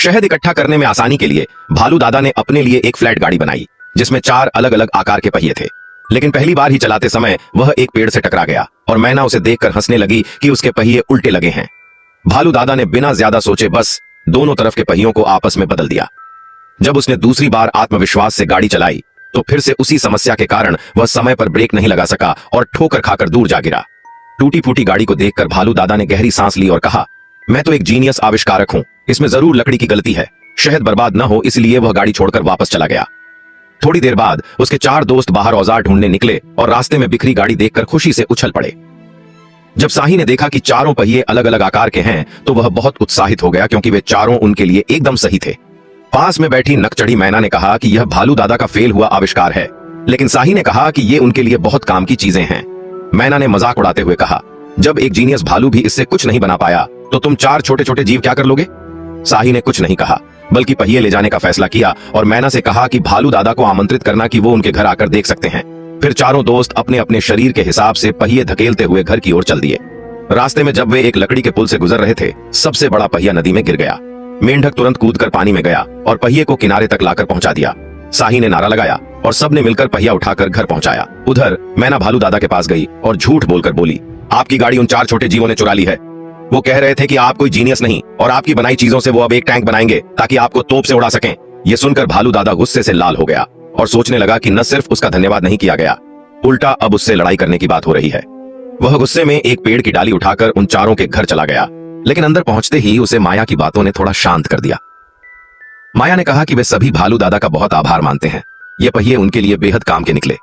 शहद इकट्ठा करने में आसानी के लिए भालू दादा ने अपने लिए एक फ्लैट गाड़ी बनाई जिसमें 4 अलग अलग आकार के पहिए थे। लेकिन पहली बार ही चलाते समय वह एक पेड़ से टकरा गया और मैना उसे देखकर हंसने लगी कि उसके पहिए उल्टे लगे हैं। भालू दादा ने बिना ज्यादा सोचे बस दोनों तरफ के पहियों को आपस में बदल दिया। जब उसने दूसरी बार आत्मविश्वास से गाड़ी चलाई तो फिर से उसी समस्या के कारण वह समय पर ब्रेक नहीं लगा सका और ठोकर खाकर दूर जा गिरा। टूटी फूटी गाड़ी को देखकर भालू दादा ने गहरी सांस ली और कहा, मैं तो एक जीनियस आविष्कारक हूं, इसमें जरूर लकड़ी की गलती है। शहद बर्बाद न हो इसलिए वह गाड़ी छोड़कर वापस चला गया। थोड़ी देर बाद उसके 4 दोस्त बाहर औजार ढूंढने निकले और रास्ते में बिखरी गाड़ी देखकर खुशी से उछल पड़े। जब शाही ने देखा कि चारों पहिए अलग अलग आकार के हैं तो वह बहुत उत्साहित हो गया क्योंकि वे चारों उनके लिए एकदम सही थे। पास में बैठी नकचढ़ी मैना ने कहा कि यह भालू दादा का फेल हुआ आविष्कार है, लेकिन शाही ने कहा कि ये उनके लिए बहुत काम की चीजें हैं। मैना ने मजाक उड़ाते हुए कहा, जब एक जीनियस भालू भी इससे कुछ नहीं बना पाया तो तुम 4 छोटे छोटे जीव क्या कर लोगे? शाही ने कुछ नहीं कहा बल्कि पहिए ले जाने का फैसला किया और मैना से कहा कि भालू दादा को आमंत्रित करना कि वो उनके घर आकर देख सकते हैं। फिर चारों दोस्त अपने अपने शरीर के हिसाब से पहिए धकेलते हुए घर की ओर चल दिए। रास्ते में जब वे एक लकड़ी के पुल से गुजर रहे थे, सबसे बड़ा पहिया नदी में गिर गया। मेंढक तुरंत कूदकर पानी में गया और पहिए को किनारे तक लाकर पहुंचा दिया। शाही ने नारा लगाया और सबने मिलकर पहिया उठाकर घर पहुंचाया। उधर मैना भालू दादा के पास गई और झूठ बोलकर बोली, आपकी गाड़ी उन 4 छोटे जीवों ने चुरा ली है। वो कह रहे थे कि आप कोई जीनियस नहीं और आपकी बनाई चीजों से वो अब एक टैंक बनाएंगे ताकि आपको तोप से उड़ा सकें। ये सुनकर भालू दादा गुस्से से लाल हो गया और सोचने लगा कि न सिर्फ उसका धन्यवाद नहीं किया गया, उल्टा अब उससे लड़ाई करने की बात हो रही है। वह गुस्से में एक पेड़ की डाली उठाकर उन चारों के घर चला गया, लेकिन अंदर पहुंचते ही उसे माया की बातों ने थोड़ा शांत कर दिया। माया ने कहा कि वे सभी भालू दादा का बहुत आभार मानते हैं। ये पहिए उनके लिए बेहद काम के निकले।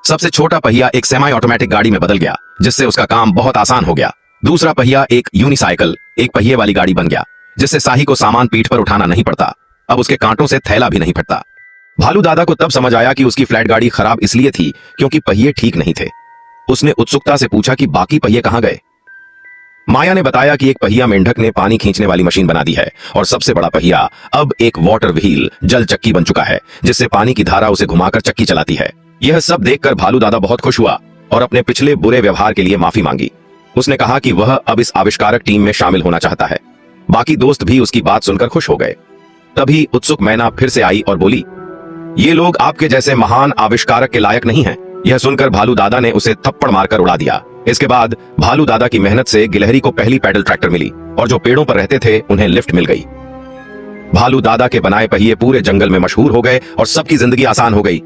सबसे छोटा पहिया एक सेमी ऑटोमेटिक गाड़ी में बदल गया जिससे उसका काम बहुत आसान हो गया। दूसरा पहिया एक यूनिसाइकिल, एक पहिए वाली गाड़ी बन गया जिससे शाही को सामान पीठ पर उठाना नहीं पड़ता। अब उसके कांटों से थैला भी नहीं फटता। भालू दादा को तब समझ आया कि उसकी फ्लैट गाड़ी खराब इसलिए थी क्योंकि पहिए ठीक नहीं थे। उसने उत्सुकता से पूछा कि बाकी पहिए कहां गए। माया ने बताया कि एक पहिया मेंढक ने पानी खींचने वाली मशीन बना दी है और सबसे बड़ा पहिया अब एक वाटर व्हील, जल चक्की बन चुका है जिससे पानी की धारा उसे घुमाकर चक्की चलाती है। यह सब देखकर भालू दादा बहुत खुश हुआ और अपने पिछले बुरे व्यवहार के लिए माफी मांगी। उसने कहा कि वह अब इस आविष्कारक टीम में शामिल होना चाहता है। बाकी दोस्त भी उसकी बात सुनकर खुश हो गए। तभी उत्सुक मैना फिर से आई और बोली, ये लोग आपके जैसे महान आविष्कारक के लायक नहीं हैं। यह सुनकर भालू दादा ने उसे थप्पड़ मारकर उड़ा दिया। इसके बाद भालू दादा की मेहनत से गिलहरी को पहली पैडल ट्रैक्टर मिली और जो पेड़ों पर रहते थे उन्हें लिफ्ट मिल गई। भालू दादा के बनाए पहिए पूरे जंगल में मशहूर हो गए और सबकी जिंदगी आसान हो गई।